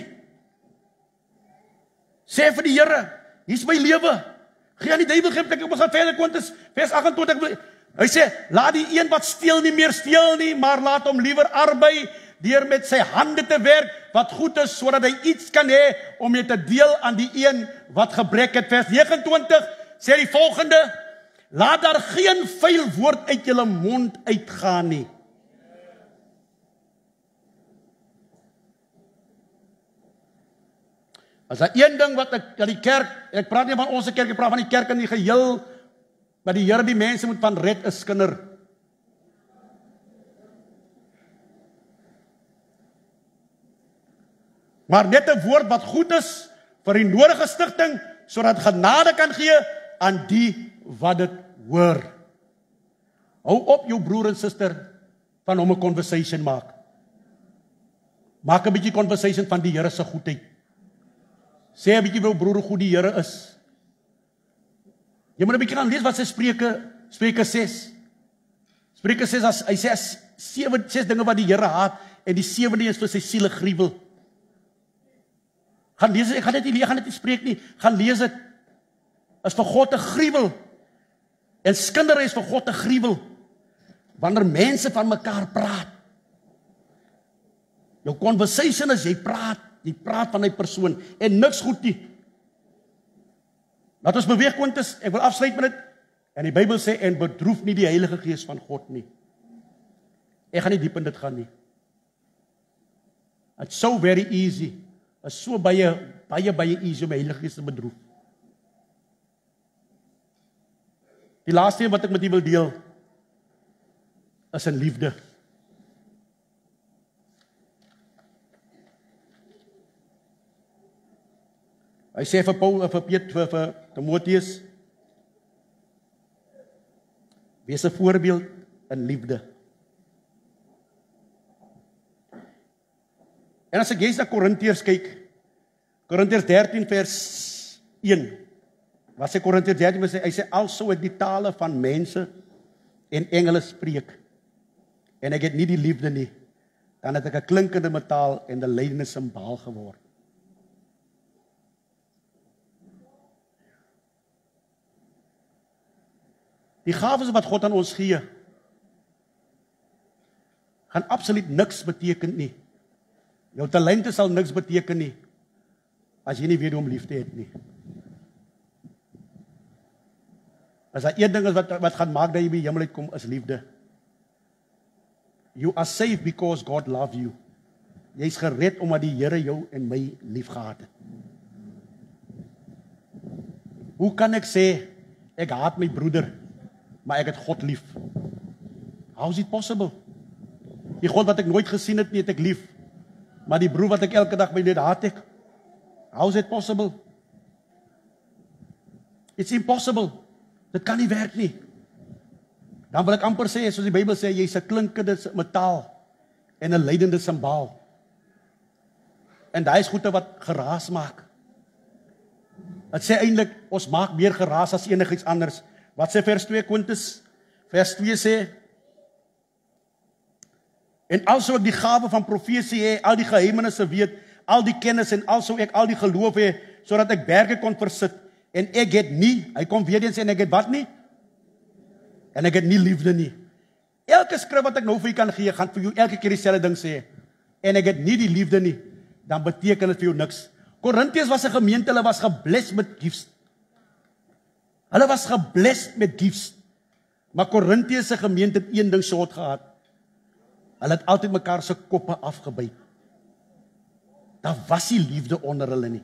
Sê vir die Here, hier's my lewe. Gee aan die duiwel geen plek. Ons gaan verder Korintiërs vers 28. Hy sê, laat die een wat steel nie meer steel nie, maar laat hom liewer arbei deur met sy hande te werk wat goed is, sodat hy iets kan hê om mee te deel aan die een wat gebrek het. Vers 29 sê die volgende: laat daar geen vuil woord uit julle mond uitgaan nie. As daar een ding wat ek aan die kerk, ek praat nie van ons kerk, ek praat van die kerk in die geheel, wat die Here die mense moet van red, is kinder. Maar net 'n woord wat goed is vir die nodige stigting, sodat genade kan gee aan die wat dit hoor. Hou op jou broer en suster van hom 'n conversation maak. Maak 'n bietjie conversation van die Here se goedheid. Sê 'n bietjie vir jou broer hoe goed die Here is. Jy moet 'n bietjie gaan lees wat sy Spreuke 6. Spreuke 6, as hy sê 6 dinge wat die Here haat en die 7de is vir sy siele gruwel. Gaan lees, ek gaan dit nie spreek nie. Gaan lees dit. Is vir God 'n gruwel. En skindere is vir God 'n gruwel. Wanneer mense van mekaar praat. Jou conversation is jy praat van 'n persoon en niks goed nie. Laat ons beweeg, Quintus, ek wil afsluit met dit. En die Bybel sê, en bedroef nie die Heilige Gees van God nie. Ek gaan nie diep in dit gaan nie. It's so very easy. It's so baie easy om die Heilige Gees te bedroef. Die laaste een wat ek met u wil deel, is in liefde. Hy sê vir Timotheus, wees 'n voorbeeld in liefde. En as ek na Korintiërs kyk, Korintiërs 13 vers 1, wat sê Korintiërs 13, hy sê, also ek die tale van mense en engele spreek, en ek het nie die liefde nie, dan het ek 'n klinkende metaal en 'n lydende simbaal geword. Die gawes wat God aan ons gee, gaan absoluut niks beteken nie. Jou talente sal niks beteken nie, as jy nie weet hoe om lief te hê nie. As daar een ding is wat gaan maak dat jy by die hemel uitkom, is liefde. You are saved because God loves you. Jy is gered omdat die Here jou en my lief gehad het. Hoe kan ek sê, ek haat my broeder, maar ek het God lief? How is it possible? Die God wat ek nooit gesien het nie, het ek lief. Maar die broer wat ek elke dag by dit haat ek. How is it possible? It's impossible. Dit kan nie werk nie. Dan wil ek amper sê, soos die Bybel sê, jy is 'n klinkende metaal en 'n lydende simbaal. En daai is goede wat geraas maak. Dit sê eintlik, ons maak meer geraas as enigiets anders. Wat sê vers 2, Quintus? Vers 2 sê, en also ek die gawe van profesie hê, al die geheimenisse weet, al die kennis en also ek al die geloof hê, sodat ek berge kon versit, en ek het nie, hy kom weer eens en ek het wat nie? En ek het nie liefde nie. Elke skrif wat ek nou vir jou kan gee, gaan vir jou elke keer dieselfde ding sê, en ek het nie die liefde nie, dan beteken dit vir jou niks. Korintiërs was 'n gemeente, hulle was gebless met gifts. Hulle was gebless met gifts. Maar Korintiërs se gemeente het een ding short gehad. Hulle het altyd mekaar se koppe afgebyt. Daar was nie liefde onder hulle nie.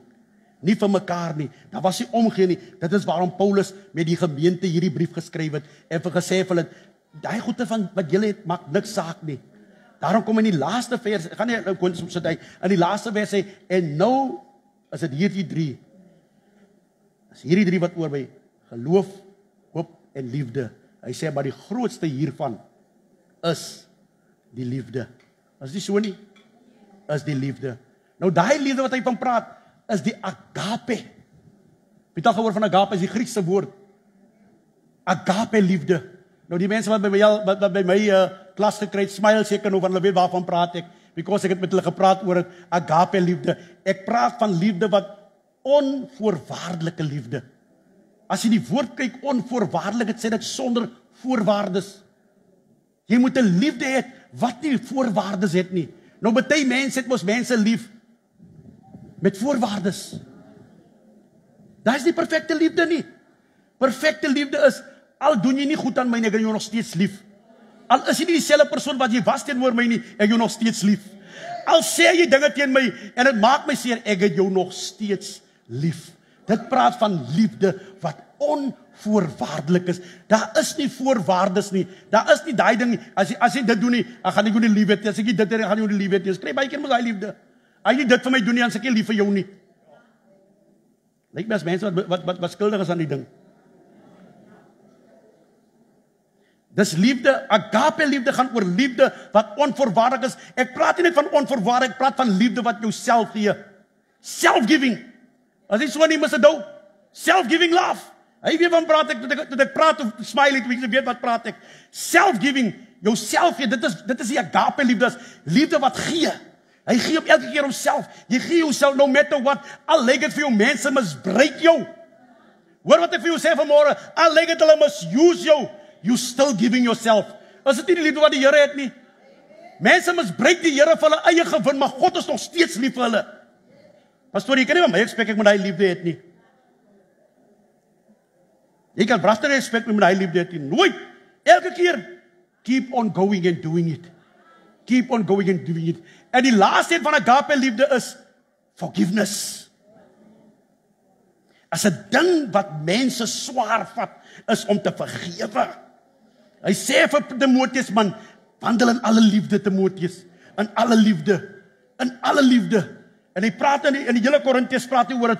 Nie vir mekaar nie. Daar was nie omgee nie. Dit is waarom Paulus met die gemeente hierdie brief geskryf het en vir gesê vir hulle, daai goeie van wat julle het, maak niks saak nie. Daarom kom in die laaste vers, gaan nie kon soms sit hy, in die laaste vers sê, en nou is dit hierdie drie. Is hierdie drie wat oorby geloof, hoop en liefde. Hy sê maar die grootste hiervan is die liefde. Is nie so nie? Is die liefde. Nou daai liefde wat hy van praat, is die agape. Wie het al gehoor van agape? Is die Griekse woord. Agape liefde. Nou die mense wat by my klas gekry het, smile seker nou van hulle weet waarvan praat ek, because ek het met hulle gepraat oor het, agape liefde. Ek praat van liefde wat onvoorwaardelike liefde. As jy die woord kyk, onvoorwaardelik, het sê dit sonder voorwaardes. Jy moet 'n liefde hê wat nie voorwaardes het nie. Nou baie mense het mos mense lief met voorwaardes. Daar is nie perfekte liefde nie. Perfekte liefde is, al doen jy nie goed aan my nie, ek het jou nog steeds lief. Al is jy nie dieselfde persoon wat jy was teenoor my nie, ek het jou nog steeds lief. Al sê jy dinge teen my en dit maak my seer, ek het jou nog steeds lief. Dit praat van liefde wat onvoorwaardelik is. Daar is nie voorwaardes nie. Daar is nie daai ding nie. As jy dit doen nie, dan gaan ek jou nie lief hê nie. As ek dit doen, dan gaan ek jou nie lief hê nie. Ons kry baie keer met daai liefde. As jy dit vir my doen nie, dan sê ek nie lief vir jou nie. Lyk my as mense wat skuldig is aan die ding. Dis liefde, agape liefde gaan oor liefde wat onvoorwaardelik is. Ek praat nie net van onvoorwaardelik, ek praat van liefde wat jou self gee. Self-giving. As jy so nie mis dit. Self-giving love. Hy weet van praat ek, dat ek praat of smile, ek weet wat praat ek. Self-giving, jouself gee, dit is die agape liefde, liefde wat gee. Hy gee op elke keer homself. Jy gee jouself no matter what, al lyk dit vir jou mense misbruik jou. Hoor wat ek vir jou sê vanmôre, al lyk dit hulle misuse jou, you still giving yourself. Is dit nie die liefde wat die Here het nie? Mense misbruik die Here vir hulle eie gewin, maar God is nog steeds lief vir hulle. Pastoor, jy kan nie van my expect ek moet daai liefde hê nie. Jy kan wragtig respek met hy liefde het nie. Nooit. Elke keer keep on going and doing it. Keep on going and doing it. En die laaste een van agape liefde is forgiveness. As 'n ding wat mense swaar vat is om te vergewe. Hy sê vir Timoteus, man, wandel in alle liefde, Timoteus, in alle liefde, in alle liefde. En hy praat in die hele Korintiërs praat hy oor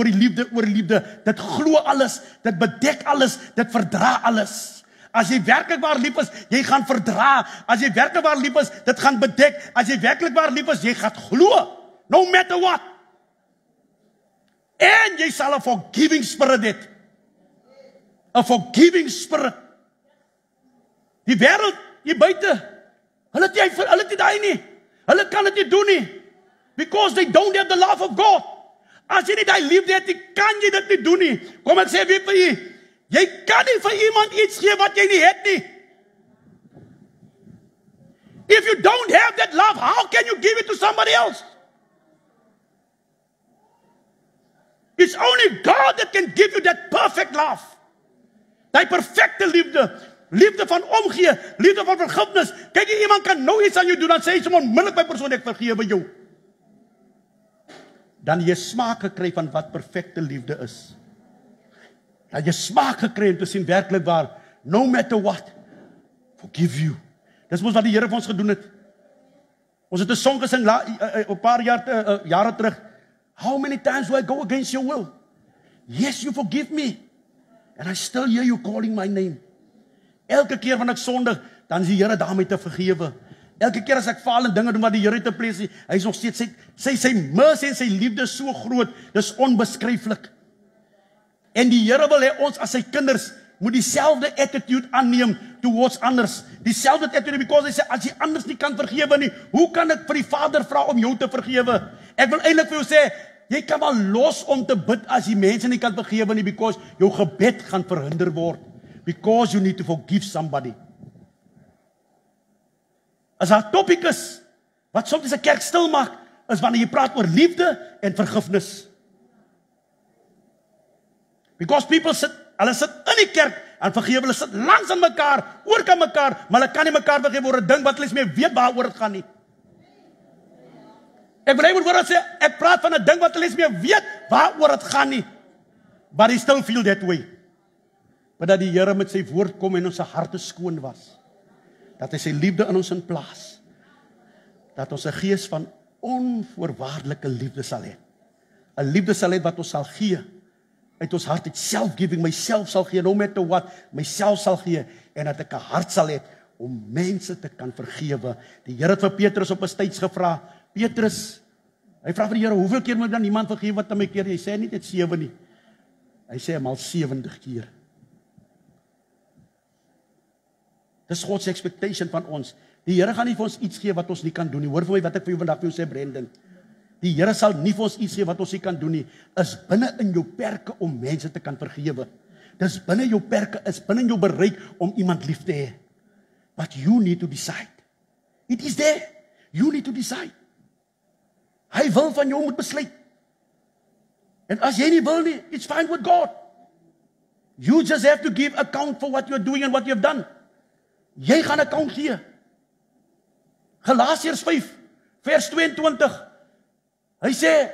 die liefde, dit glo alles, dit bedek alles, dit verdra alles. As jy werklik waar lief is, jy gaan verdra. As jy werklik waar lief is, dit gaan bedek. As jy werklik waar lief is, jy gaan glo, no matter what. En jy sal 'n forgiving spirit hê. 'n Forgiving spirit. Die wêreld hier buite, hulle het nie daai nie. Hulle kan dit nie doen nie. Because they don't have the love of God. As jy nie daai liefde het nie, kan jy dit nie doen nie. Kom ek sê weer vir u, jy kan nie vir iemand iets gee wat jy nie het nie. If you don't have that love, how can you give it to somebody else? It's only God that can give you that perfect love. Daai perfekte liefde. Liefde van omgee, liefde van vergifnis. Kyk, iemand kan nou iets aan jou doen, dan sê hy sommer onmiddellik by persoon, ek vergewe jou. Dan jy smaak gekry van wat perfekte liefde is. Dan jy smaak gekry om te sien werklik waar, no matter what, forgive you. Dis mos wat die Here vir ons gedoen het. Ons het 'n song gesing 'n paar jare terug. How many times will I go against your will? Yes, you forgive me. And I still hear you calling my name. Elke keer wanneer ek sondig, dan is die Here daarmee te vergewe. Elke keer as ek faal en dinge doen wat die Here te plees nie, hy is nog steeds sy mercy en sy liefde so groot, dis onbeskryflik. En die Here wil hê ons as sy kinders moet dieselfde attitude aanneem towards anders. Dieselfde attitude, because hy sê as jy anders nie kan vergewe nie, hoe kan ek vir die Vader vra om jou te vergewe? Ek wil eintlik vir jou sê, jy kan maar los om te bid as jy mense nie kan vergewe nie, because jou gebed gaan verhinder word. Because you need to forgive somebody. As haar topic is, wat soms 'n kerk stil maak, is wanneer jy praat oor liefde en vergifnis. Because people hulle sit in die kerk en vergewe, hulle sit langs aan mekaar, oor kan mekaar, maar hulle kan nie mekaar vergewe oor 'n ding wat hulle nie weet waaroor dit gaan nie. Ek wil hê moet hoor as ek praat van 'n ding wat hulle nie weet waaroor dit gaan nie. But they still feel that way. Maar dat die Here met sy woord kom en ons harte skoon was. Dat hy sy liefde in ons in plaas. Dat ons 'n gees van onvoorwaardelike liefde sal hê. 'n Liefde sal hê wat ons sal gee. Uit ons hart, uit self-giving, myself sal gee, no matter what, myself sal gee, en dat ek 'n hart sal hê om mense te kan vergewe. Die Here het vir Petrus op 'n styds gevra, Petrus, hy vra vir die Here, hoeveel keer moet dan iemand vergewe wat aan my keer? Hy sê nie net 7 nie. Hy sê hom al 70 keer. Dis God se expectation van ons. Die Here gaan nie vir ons iets gee wat ons nie kan doen nie. Hoor vir my wat ek vir jou vandag vir jou sê, Brendan. Die Here sal nie vir ons iets gee wat ons nie kan doen nie. Is binne in jou perke om mense te kan vergewe. Dis binne jou perke, is binne in jou bereik om iemand lief te hê. But you need to decide. It is there. You need to decide. Hy wil van jou moet besluit. En as jy nie wil nie, it's fine with God. You just have to give account for what you're doing and what you've done. Jy gaan account gee. Galasiërs 5 vers 22. Hy sê,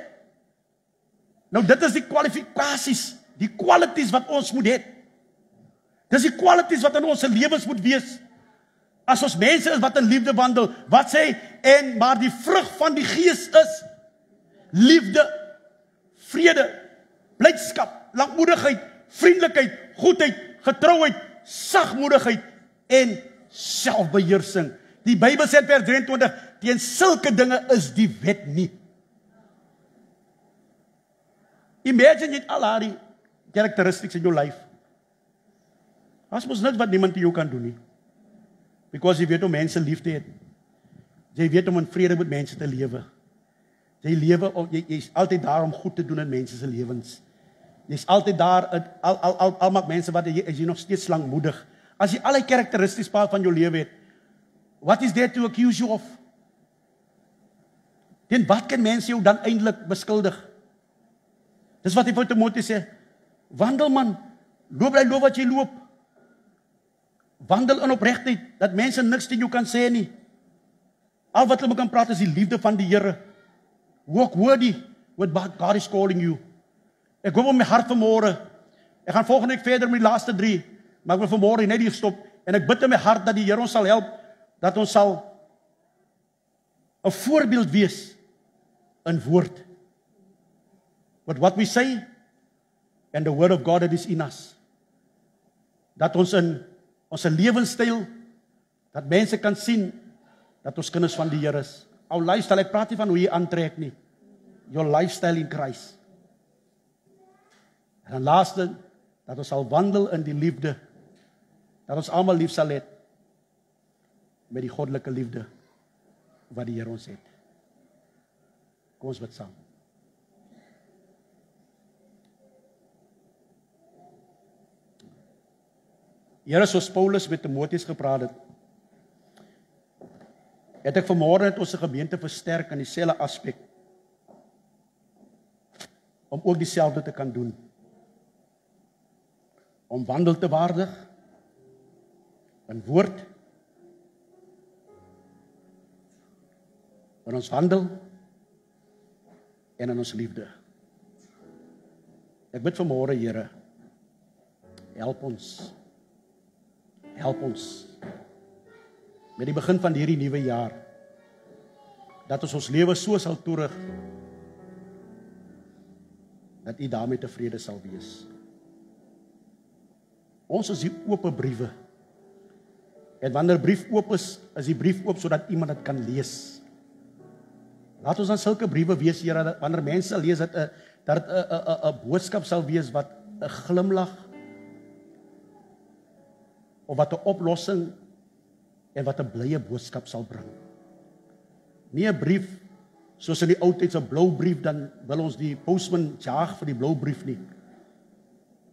nou dit is die kwalifikasies, die qualities wat ons moet hê. Dis die qualities wat in ons lewens moet wees. As ons mense is wat in liefde wandel, wat sê hy? En maar die vrug van die Gees is liefde, vrede, blydskap, lankmoedigheid, vriendelikheid, goedheid, getrouheid, sagmoedigheid en selfbeheersing. Die Bybel sê in vers 23, teen sulke dinge is die wet nie. Imagine jy het al die characteristics in jou life. As mos niks wat niemand jou kan doen nie. Because jy weet om mense lief te hê. Jy weet om in vrede met mense te lewe. Jy's altyd daar om goed te doen in mense se lewens. Jy's altyd daar, al maak mense wat, is jy nog steeds langmoedig. As jy al die karakteristiese part van jou lewe het, what is there to accuse you of? Dan wat kan mense jou dan eintlik beskuldig? Dis wat hy vir Timoteus sê, wandel man, Loop die loop wat jy loop. Wandel in opregtheid, dat mense niks teen jou kan sê nie. Al wat hulle kan praat is die liefde van die Here. Walk worthy with what God is calling you. Ek hoop in my hart vanmôre. Ek gaan volgende week verder met die laaste 3, maar ek wil vanmôre net hier stop en ek bid in my hart dat die Here ons sal help, dat ons sal 'n voorbeeld wees in woord. But what we say and the word of God that is in us. Dat ons in ons lewenstyl, dat mense kan sien dat ons kinders van die Here is. Ou lifestyle, ek praat nie van hoe jy aantrek nie. Your lifestyle in Christ. En dan laaste, dat ons sal wandel in die liefde. Dat ons almal lief sal hê met die goddelike liefde wat die Here ons het. Kom ons bid saam. Here, soos Paulus met Timoteus gepraat het ek vanmôre net ons gemeente versterk in dieselfde aspek, om ook dieselfde te kan doen. Om wandel te waardig, in woord, in ons wandel, en in ons liefde. Ek bid vanmôre, Here, help ons, met die begin van hierdie nuwe jaar, dat ons lewe so sal toerig, dat U daarmee tevrede sal wees. Ons is die oop briewe, en wanneer brief oop is die brief oop sodat iemand dit kan lees. Laat ons dan sulke briewe wees, Here, dat wanneer mense lees, dat dit 'n boodskap sal wees wat 'n glimlag, of wat 'n oplossing en wat 'n blye boodskap sal bring. Nie 'n brief soos in die ou tyd 'n blou brief, dan wil ons die postman jaag vir die blou brief nie.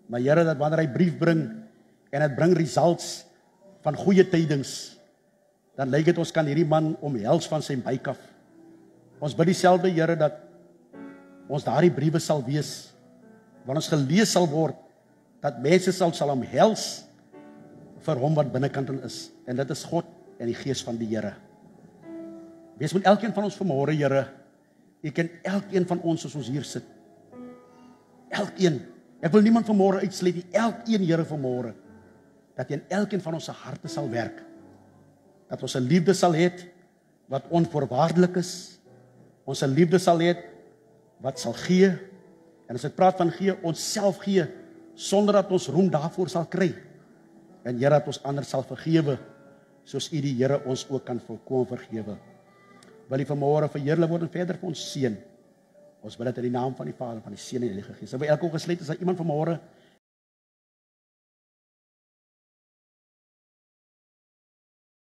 Maar Here, dat wanneer hy brief bring en dit bring results van goeie tydings, dan lyk dit ons kan hierdie man omhels van sy buik af. Ons bid dieselfde, Here, dat ons daardie briewe sal wees, wanneer ons gelees sal word, dat mense sal omhels vir hom wat binnekant in is, en dit is God en die Gees van die Here. Wees met elkeen van ons vanmôre, Here. U ken elkeen van ons as ons hier sit. Elkeen. Ek wil niemand vanmôre uitsluit nie. Elkeen, Here, vanmôre, dat U in elkeen van ons se harte sal werk. Dat ons 'n liefde sal hê wat onvoorwaardelik is. Ons 'n liefde sal hê wat sal gee. En as ek praat van gee, ons self gee sonder dat ons roem daarvoor sal kry. En Here, dat ons ander sal vergewe, soos U die Here ons ook kan volkom vergewe. Wil U vanmôre verheerlik word en verder vir ons seën. Ons bid dit in die naam van die Vader, van die Seun en die Heilige Gees. En by elke gesluit is daar iemand vanmôre